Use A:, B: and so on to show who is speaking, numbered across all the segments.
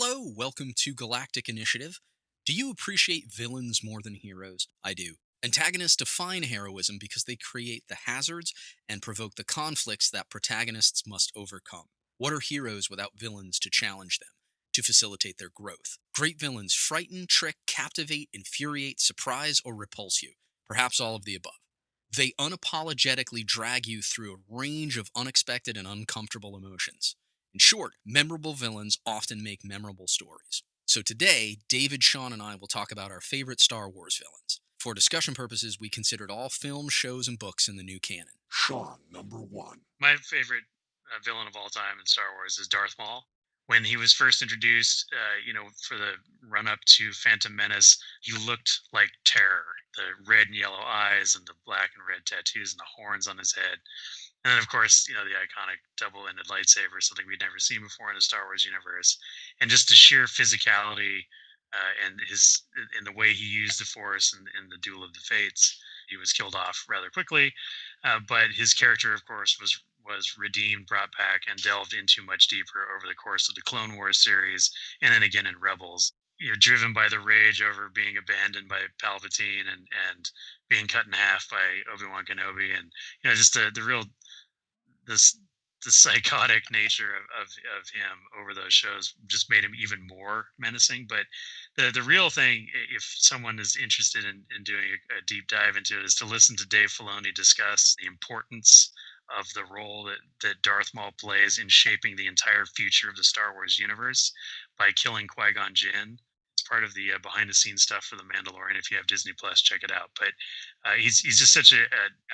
A: Hello, welcome to Galactic Initiative. Do you appreciate villains more than heroes? I do. Antagonists define heroism because they create the hazards and provoke the conflicts that protagonists must overcome. What are heroes without villains to challenge them, to facilitate their growth? Great villains frighten, trick, captivate, infuriate, surprise, or repulse you. Perhaps all of the above. They unapologetically drag you through a range of unexpected and uncomfortable emotions. In short, memorable villains often make memorable stories. So today, David, Sean, and I will talk about our favorite Star Wars villains. For discussion purposes, we considered all films, shows, and books in the new canon.
B: Sean, number one.
C: My favorite villain of all time in Star Wars is Darth Maul. When he was first introduced, for the run up to Phantom Menace, he looked like terror. The red and yellow eyes and the black and red tattoos and the horns on his head. And then, of course, the iconic double-ended lightsaber, something we'd never seen before in the Star Wars universe, and just the sheer physicality and his in the way he used the Force in the Duel of the Fates. He was killed off rather quickly, but his character, of course, was redeemed, brought back, and delved into much deeper over the course of the Clone Wars series, and then again in Rebels. Driven by the rage over being abandoned by Palpatine and being cut in half by Obi-Wan Kenobi, and just the real this the psychotic nature of him over those shows just made him even more menacing. But the real thing, if someone is interested in doing a deep dive into it, is to listen to Dave Filoni discuss the importance of the role that Darth Maul plays in shaping the entire future of the Star Wars universe by killing Qui-Gon Jinn. It's part of the behind the scenes stuff for the Mandalorian. If you have Disney Plus, check it out. But he's just such a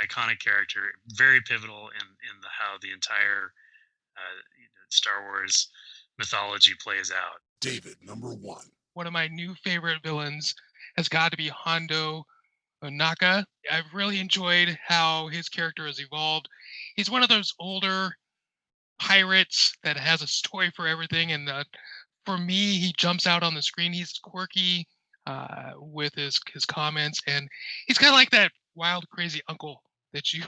C: iconic character, very pivotal in how the entire Star Wars mythology plays out.
B: David, number one.
D: One of my new favorite villains has got to be Hondo Ohnaka. I've really enjoyed how his character has evolved. He's one of those older pirates that has a story for everything, and for me, he jumps out on the screen. He's quirky with his comments, and he's kind of like that wild, crazy uncle that you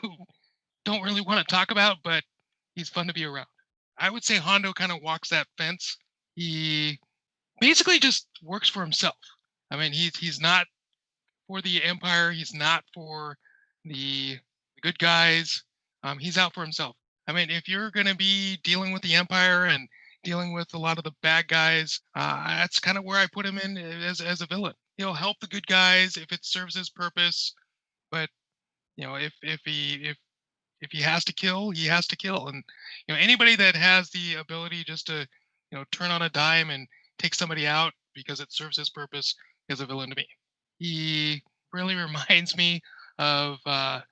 D: don't really want to talk about, but he's fun to be around. I would say Hondo kind of walks that fence. He basically just works for himself. I mean, he's not for the Empire. He's not for the good guys. He's out for himself. I mean, if you're going to be dealing with the Empire and dealing with a lot of the bad guys, that's kind of where I put him in as a villain. He'll help the good guys if it serves his purpose, but if he has to kill, he has to kill. And anybody that has the ability just to turn on a dime and take somebody out because it serves his purpose is a villain to me. He really reminds me of a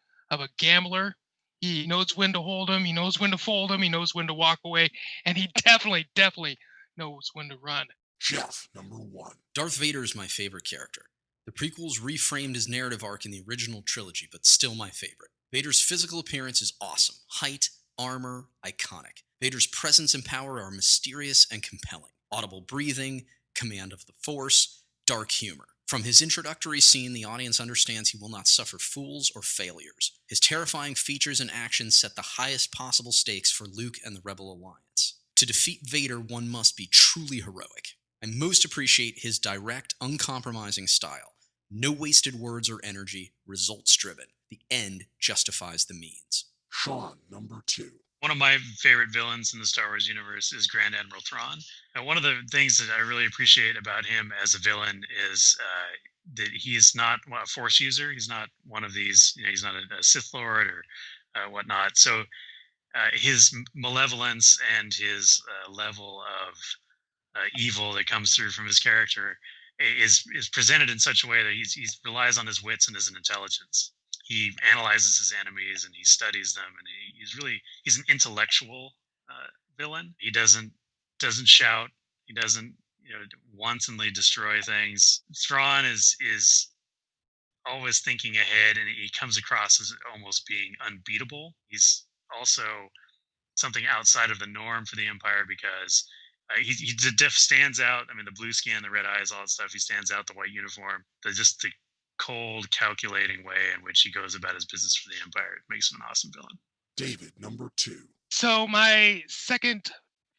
D: gambler. He knows when to hold him. He knows when to fold him. He knows when to walk away, and he definitely knows when to run.
B: Jeff, number one.
A: Darth Vader is my favorite character. The prequels reframed his narrative arc in the original trilogy, but still my favorite. Vader's physical appearance is awesome. Height, armor, iconic. Vader's presence and power are mysterious and compelling. Audible breathing, command of the Force, dark humor. From his introductory scene, the audience understands he will not suffer fools or failures. His terrifying features and actions set the highest possible stakes for Luke and the Rebel Alliance. To defeat Vader, one must be truly heroic. I most appreciate his direct, uncompromising style. No wasted words or energy, results driven. The end justifies the means.
B: Sean, number two.
C: One of my favorite villains in the Star Wars universe is Grand Admiral Thrawn. And one of the things that I really appreciate about him as a villain is that he is not a Force user. He's not one of these, he's not a Sith Lord or whatnot. So his malevolence and his level of evil that comes through from his character is presented in such a way that he relies on his wits and his intelligence. He analyzes his enemies and he studies them, and he's an intellectual villain. He doesn't shout. He doesn't wantonly destroy things. Thrawn is always thinking ahead, and he comes across as almost being unbeatable. He's also something outside of the norm for the Empire because he stands out. I mean, the blue skin, the red eyes, all that stuff. He stands out. The white uniform. The cold, calculating way in which he goes about his business for the Empire. It makes him an awesome villain.
B: David, number two.
D: So my second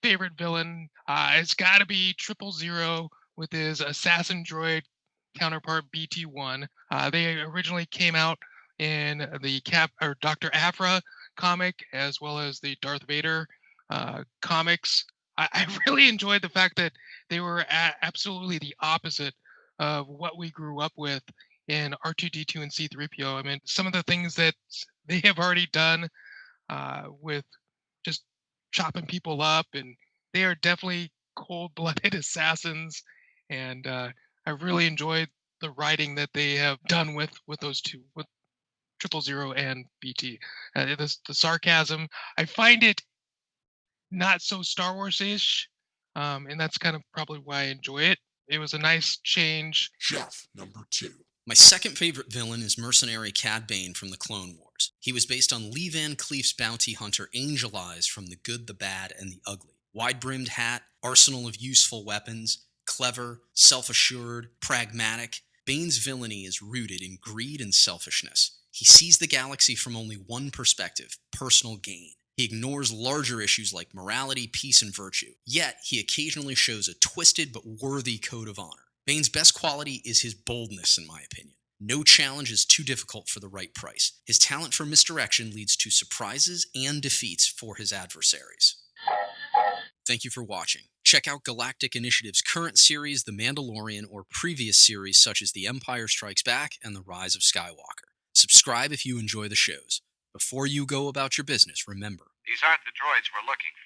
D: favorite villain has got to be 000 with his assassin droid counterpart BT-1. They originally came out in the Cap or Dr. Aphra comic as well as the Darth Vader comics. I really enjoyed the fact that they were absolutely the opposite of what we grew up with in R2D2 and C3PO. I mean, some of the things that they have already done with just chopping people up, and they are definitely cold-blooded assassins. And I really enjoyed the writing that they have done with those two, with 000 and BT. The sarcasm, I find it not so Star Wars-ish, and that's kind of probably why I enjoy it. It was a nice change.
B: Jeff, number 2.
A: My second favorite villain is mercenary Cad Bane from the Clone Wars. He was based on Lee Van Cleef's bounty hunter Angel Eyes from The Good, the Bad, and the Ugly. Wide-brimmed hat, arsenal of useful weapons, clever, self-assured, pragmatic. Bane's villainy is rooted in greed and selfishness. He sees the galaxy from only one perspective, personal gain. He ignores larger issues like morality, peace, and virtue. Yet, he occasionally shows a twisted but worthy code of honor. Bane's best quality is his boldness, in my opinion. No challenge is too difficult for the right price. His talent for misdirection leads to surprises and defeats for his adversaries. Thank you for watching. Check out Galactic Initiative's current series, The Mandalorian, or previous series such as The Empire Strikes Back and The Rise of Skywalker. Subscribe if you enjoy the shows. Before you go about your business, remember,
E: These aren't the droids we're looking for.